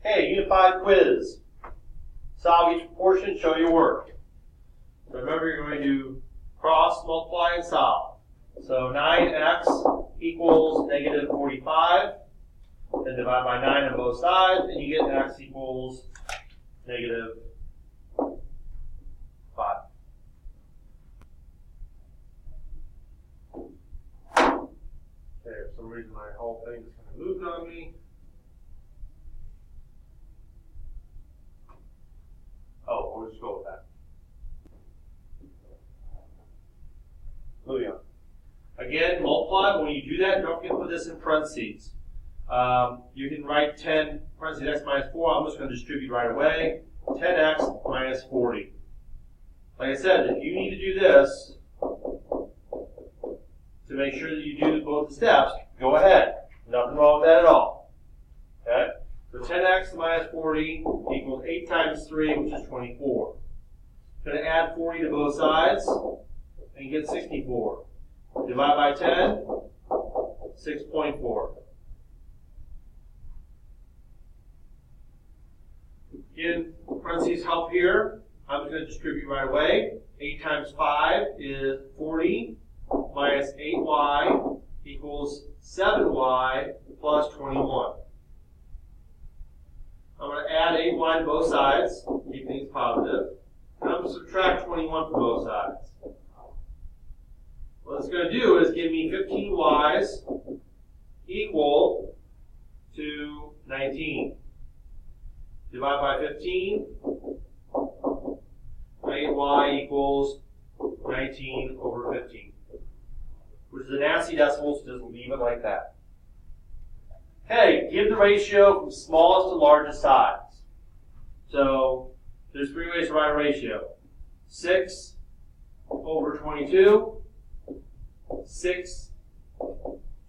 Hey, Unit 5 quiz. Solve each proportion, show your work. So remember, you're going to cross, multiply, and solve. So 9x equals negative 45. Then divide by 9 on both sides, and you get x equals negative 5. Okay, for some reason my whole thing just kind of moved on me. Oh, we'll just go with that. Moving on. Again, multiply. When you do that, don't forget to put this in parentheses. You can write 10 parentheses x minus 4. I'm just going to distribute right away. 10x minus 40. Like I said, if you need to do this to make sure that you do both the steps, go ahead. Nothing wrong with that at all. Okay? So 10x minus 40 equals 8 times 3, which is 24. Going to add 40 to both sides, and you get 64. Divide by 10, 6.4. Again, parentheses help here. I'm just going to distribute right away. 8 times 5 is 40, minus 8y equals 7y plus 21. I'm going to add 8y to both sides, keep things positive. And I'm going to subtract 21 from both sides. What it's going to do is give me 15y's equal to 19. Divide by 15. 8y equals 19 over 15. Which is a nasty decimal, so just leave it like that. Okay, give the ratio from smallest to largest size. So, there's 3 ways to write a ratio. 6 over 22, 6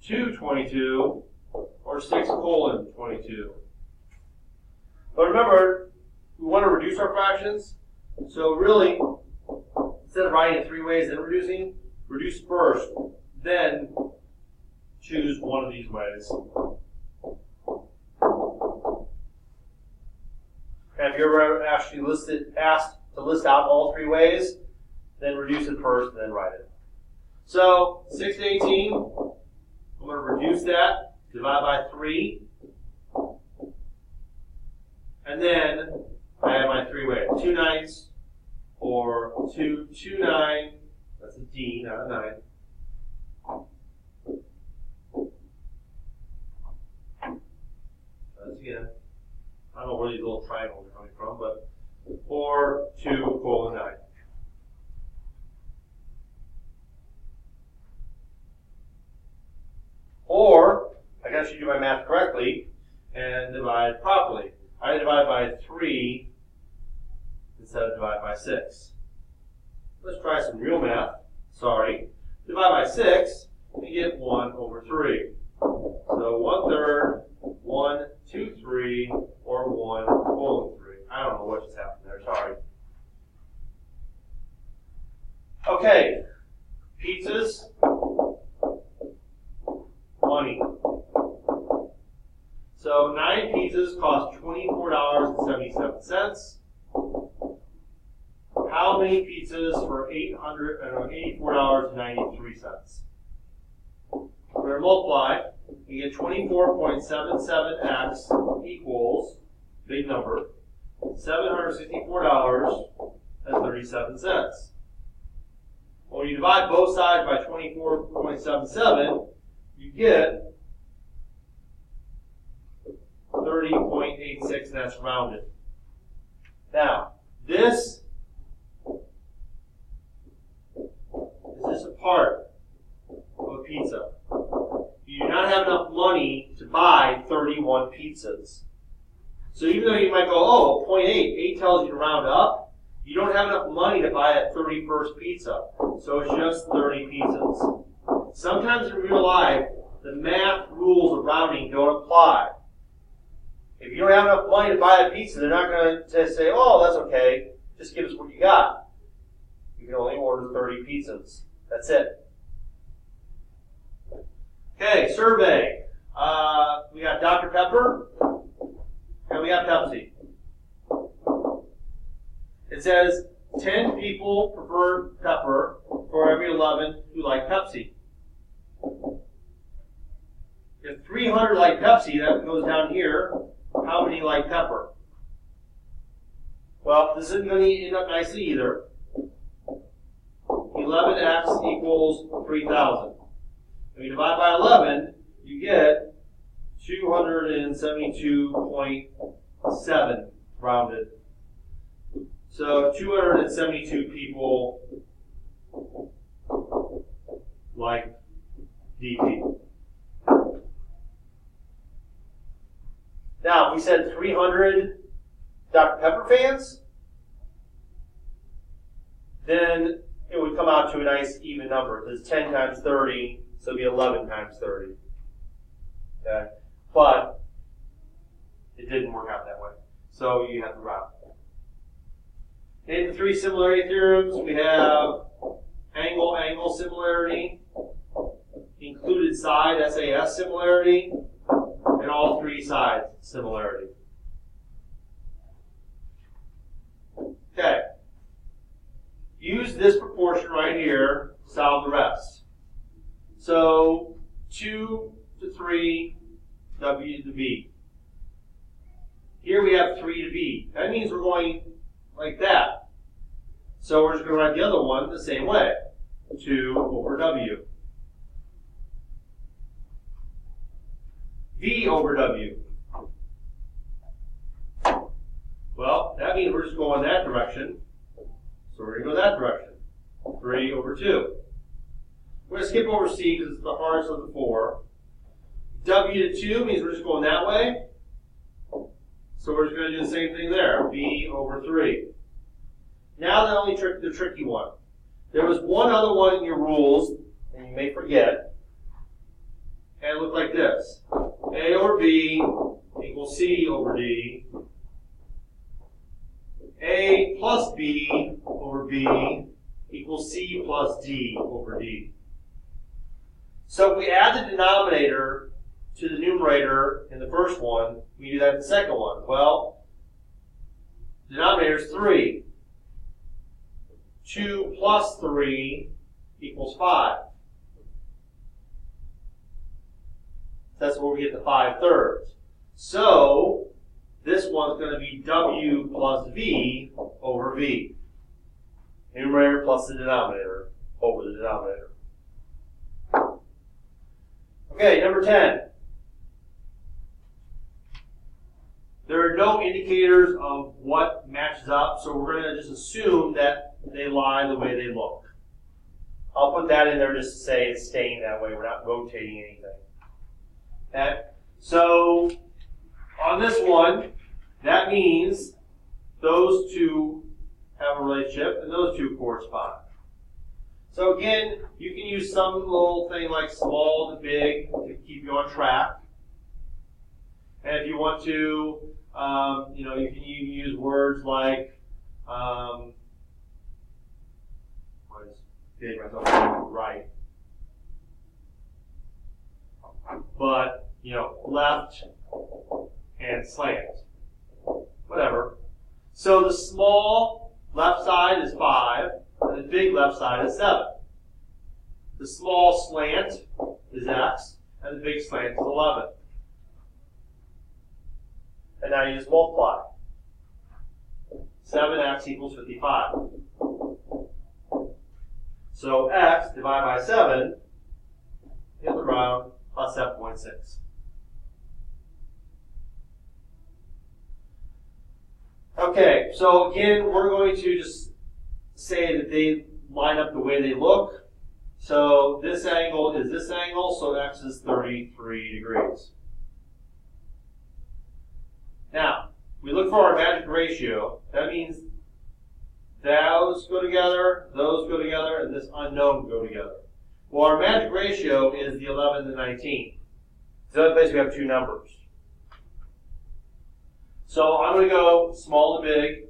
to 22, or 6 colon 22. But remember, we want to reduce our fractions. So really, instead of writing it 3 ways and reducing, reduce first, then choose one of these ways. And if you're ever actually asked to list out all 3 ways, then reduce it first and then write it. So 6 to 18, I'm going to reduce that, divide by 3, and then I have my 3 ways. 2 9ths, or 2 9, that's a D, not a 9. Try this again. I don't know where these little triangles are coming from, but, or 2 colon 9. Or, I can actually do my math correctly and divide properly. I divide by 3 instead of divide by 6. Let's try some real math. Sorry. Divide by 6, and get 1 over 3. So 1/3, 1, 2, 3, or 1 colon 3. I don't know what just happened there. Sorry. Okay. Pizzas. Money. So 9 pizzas cost $24.77. How many pizzas for $84.93? We're going to multiply. You get 24.77x equals, big number, $764.37. When you divide both sides by 24.77, you get 30.86, and that's rounded. Now, this is just a part of a pizza. You do not have enough money to buy 31 pizzas. So even though you might go, oh, 0.8, 8 tells you to round up, you don't have enough money to buy that 31st pizza. So it's just 30 pizzas. Sometimes in real life, the math rules of rounding don't apply. If you don't have enough money to buy a pizza, they're not going to say, oh, that's okay, just give us what you got. You can only order 30 pizzas. That's it. Okay, survey. We got Dr. Pepper, And we have Pepsi. It says 10 people prefer pepper for every 11 who like Pepsi. If 300 like Pepsi, that goes down here. How many like pepper? Well, this isn't going to end up nicely either. 11x equals 3,000. When you divide by 11, you get 272.7 rounded. So 272 people like DP. Now, we said 300 Dr. Pepper fans, then it would come out to a nice even number. It's 10 times 30, so it'd be 11 times 30. Okay? But it didn't work out that way. So you have to round. In the three similarity theorems, we have angle-angle similarity, included side SAS similarity, and all three sides similarity. Okay. Use this proportion right here to solve the rest. So 2 to 3, W to B. Here we have 3 to B. That means we're going like that. So we're just going to write the other one the same way. 2 over W. V over W. Well, that means we're just going that direction. So we're going to go that direction. 3 over 2. We're going to skip over C because it's the hardest of the four. W to 2 means we're just going that way. So we're just going to do the same thing there. V over 3. Now the tricky one. There was one other one in your rules, and you may forget, and it looked like this. A over B equals C over D. A plus B over B equals C plus D over D. So if we add the denominator to the numerator in the first one, we do that in the second one. Well, the denominator is 3. 2 plus 3 equals 5. That's where we get the 5/3. So this one's going to be W plus V over V. Numerator plus the denominator over the denominator. Okay, number 10. There are no indicators of what matches up, so we're going to just assume that they lie the way they look. I'll put that in there just to say it's staying that way. We're not rotating anything. Okay? So on this one, that means those two have a relationship and those two correspond. So again, you can use some little thing like small to big to keep you on track. And if you want to, you can use words like, right. But, left and slant. Whatever. So the small left side is 5, and the big left side is 7. The small slant is x, and the big slant is 11. And now you just multiply. 7x equals 55. So x divided by 7 is around plus 7.6. Okay, so again, we're going to just say that they line up the way they look. So this angle is this angle, so x is 33 degrees. Now, we look for our magic ratio. That means those go together, and this unknown go together. Well, our magic ratio is the 11 to 19. It's the other place we have two numbers. So I'm going to go small to big,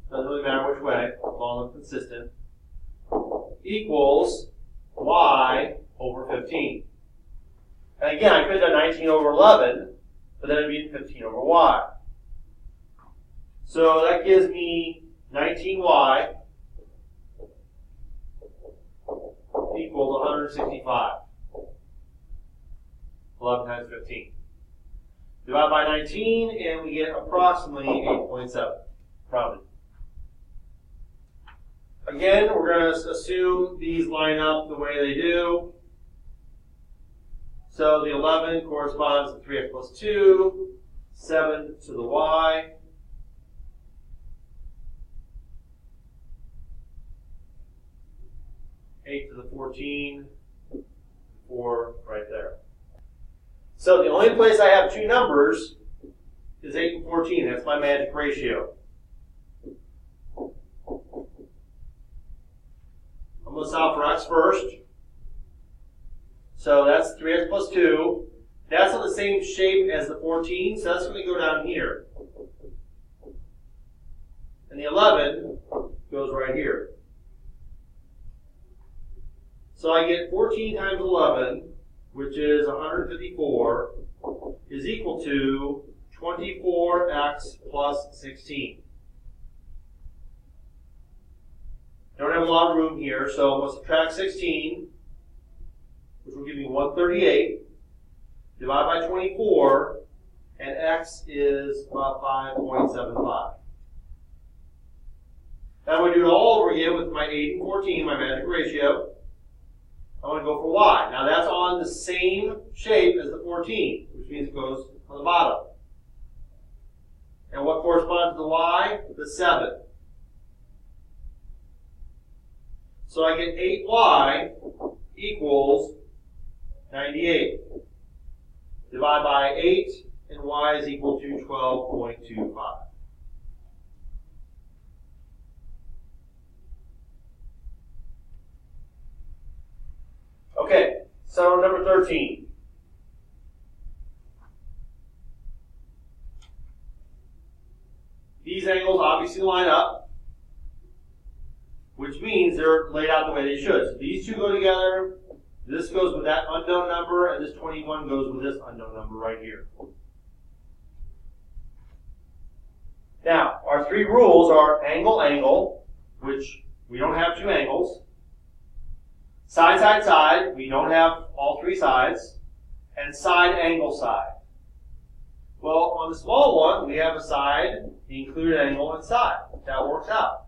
doesn't really matter which way, as long as it's consistent, equals y over 15. And again, I could have done 19 over 11, but then it'd be 15 over y. So that gives me 19y equals 165. 11 times 15. Divide by 19, and we get approximately 8.7. Rounded. Again, we're going to assume these line up the way they do. So the 11 corresponds to 3x plus 2, 7 to the y. Eight to the 14, 4 right there. So the only place I have two numbers is 8 and 14. That's my magic ratio. I'm going to solve for x first. So that's 3x plus 2. That's on the same shape as the 14, so that's going to go down here. And the 11 goes right here. So I get 14 times 11, which is 154, is equal to 24x plus 16. Don't have a lot of room here, so I'm going to subtract 16, which will give me 138, divide by 24, and x is about 5.75. Now I'm going to do it all over again with my 8 and 14, my magic ratio. I want to go for y. Now that's on the same shape as the 14, which means it goes on the bottom. And what corresponds to the y? The 7. So I get 8y equals 98. Divide by 8, and y is equal to 12.25. Okay, so number 13. These angles obviously line up, which means they're laid out the way they should. So these two go together, this goes with that unknown number, and this 21 goes with this unknown number right here. Now, our three rules are angle, angle, which we don't have two angles. Side, side, side, we don't have all three sides. And side, angle, side. Well, on the small one, we have a side, the included angle, and side. That works out.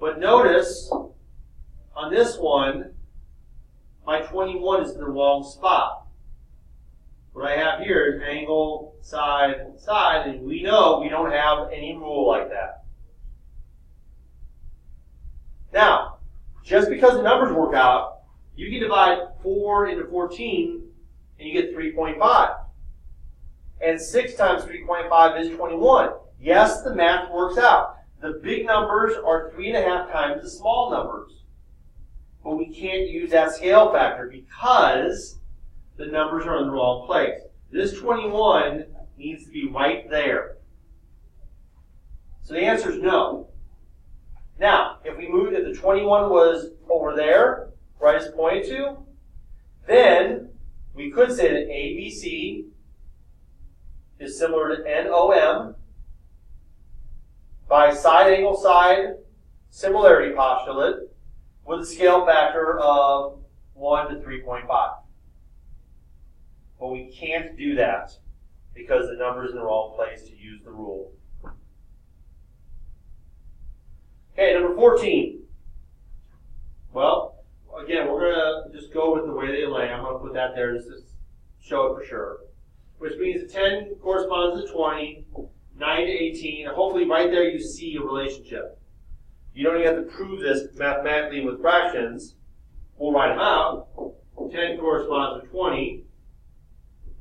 But notice, on this one, my 21 is in the wrong spot. What I have here is angle, side, side, and we know we don't have any rule like that. Now, just because the numbers work out, you can divide 4 into 14, and you get 3.5. And 6 times 3.5 is 21. Yes, the math works out. The big numbers are 3.5 times the small numbers. But we can't use that scale factor because the numbers are in the wrong place. This 21 needs to be right there. So the answer is no. Now, if we moved, if the 21 was over there, where I just pointed to, then we could say that ABC is similar to NOM by side angle side similarity postulate with a scale factor of 1 to 3.5. But we can't do that because the number is in the wrong place to use the rule. Okay, number 14. Well, again, we're going to just go with the way they lay. I'm going to put that there just to show it for sure. Which means that 10 corresponds to 20, 9 to 18, and hopefully right there you see a relationship. You don't even have to prove this mathematically with fractions. We'll write them out. 10 corresponds to 20,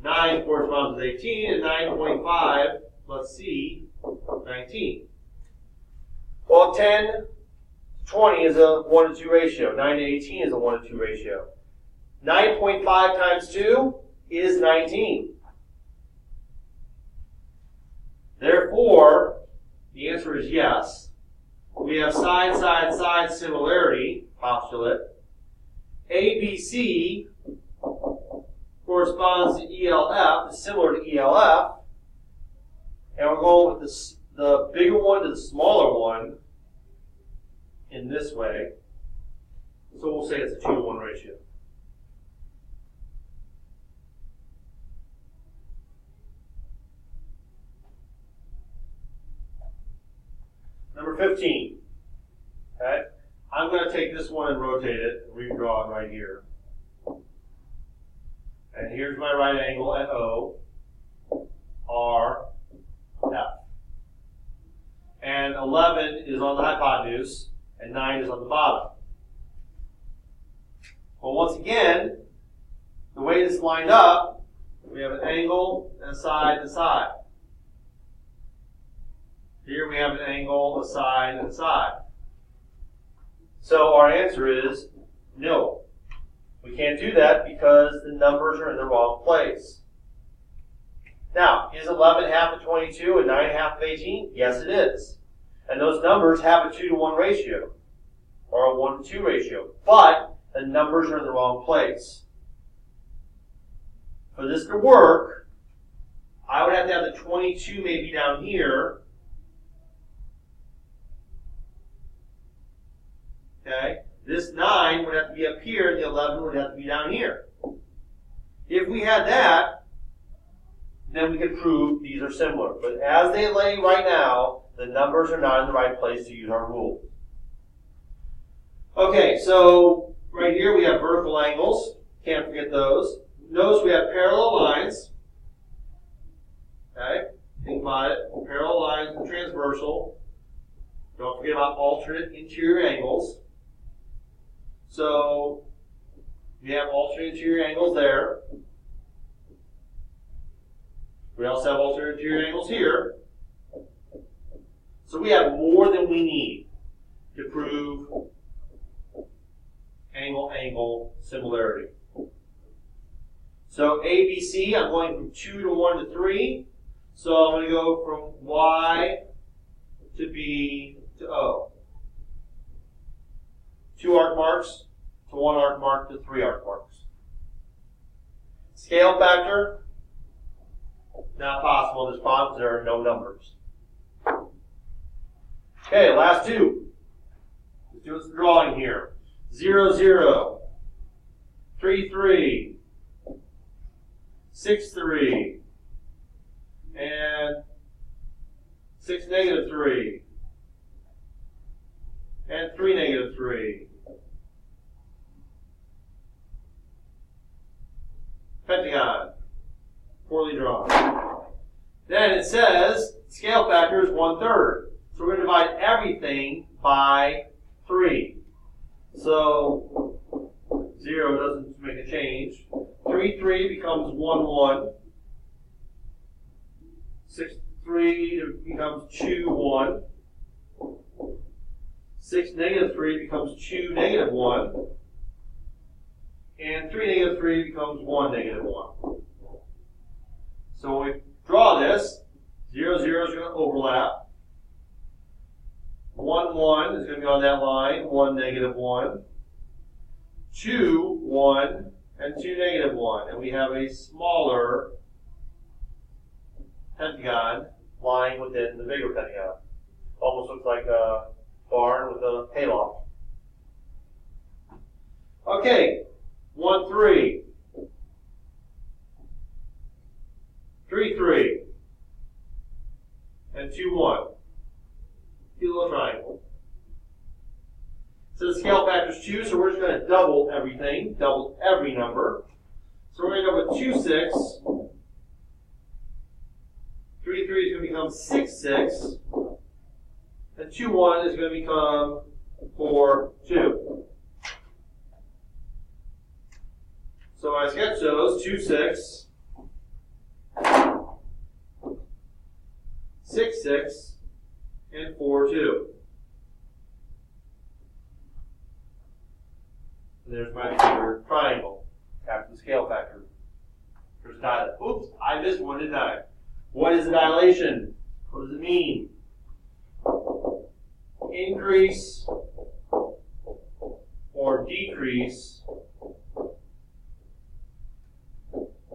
9 corresponds to 18, and 9.5, let's see, 19. Well, 10 to 20 is a 1 to 2 ratio. 9 to 18 is a 1 to 2 ratio. 9.5 times 2 is 19. Therefore, the answer is yes. We have side, side, side similarity postulate. ABC corresponds to ELF, is similar to ELF. And we're going with the bigger one to the smaller one in this way. So we'll say it's a 2-to-1 ratio. Number 15. Okay? I'm going to take this one and rotate it and redraw it right here. And here's my right angle at O, R, F. And 11 is on the hypotenuse, and 9 is on the bottom. Well, once again, the way this lined up, we have an angle and a side and a side. Here we have an angle, a side, and a side. So our answer is no. We can't do that because the numbers are in the wrong place. Now, is 11 half of 22 and 9 half of 18? Yes, it is. And those numbers have a 2-to-1 ratio, or a 1-to-2 ratio. But the numbers are in the wrong place. For this to work, I would have to have the 22 maybe down here. Okay? This 9 would have to be up here, and the 11 would have to be down here. If we had that, then we could prove these are similar. But as they lay right now, the numbers are not in the right place to use our rule. Okay, so right here we have vertical angles. Can't forget those. Notice we have parallel lines. Okay? Think about it. Parallel lines and transversal. Don't forget about alternate interior angles. So we have alternate interior angles there. We also have alternate interior angles here. So we have more than we need to prove angle-angle similarity. So ABC, I'm going from 2 to 1 to 3. So I'm going to go from Y to B to O. 2 arc marks to 1 arc mark to 3 arc marks. Scale factor, not possible in this problem because there are no numbers. Okay, last two. Let's do some drawing here. 0, 0, 3, 3, 6, 3, and 6, negative 3, and 3, negative 3. Pentagon, poorly drawn. Then it says scale factor is 1/3. So we're going to divide everything by 3. So 0 doesn't make a change. 3, 3 becomes 1, 1. 6, 3 becomes 2, 1. 6, negative 3 becomes 2, negative 1. And 3, negative 3 becomes 1, negative 1. So when we draw this, 0, 0 is going to overlap. 1, 1 is going to be on that line, 1, negative 1. 2, 1, and 2, negative 1. And we have a smaller pentagon lying within the bigger pentagon. Almost looks like a barn with a hayloft. Okay, 1, 3. 3, 3. And 2, 1. Cute little triangle. So the scale factor is 2, so we're just going to double everything, double every number. So we're going to go with 2, 6. 3, 3 is going to become 6, 6. And 2, 1 is going to become 4, 2. So I sketch those, 2, 6. 6, 6. And 4, 2. And there's my bigger triangle after the scale factor. There's dilation. Oops, I missed one, didn't I? What is the dilation? What does it mean? Increase or decrease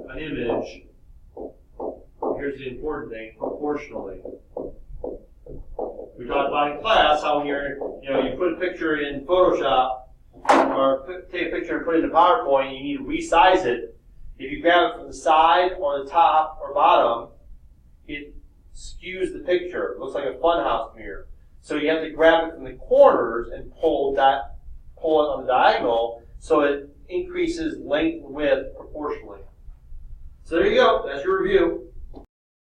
an image. Here's the important thing, proportionally. We talked about in class how when you put a picture in Photoshop or take a picture and put it in PowerPoint, you need to resize it. If you grab it from the side or the top or bottom, it skews the picture. It looks like a funhouse mirror. So you have to grab it from the corners and pull it on the diagonal so it increases length and width proportionally. So there you go. That's your review.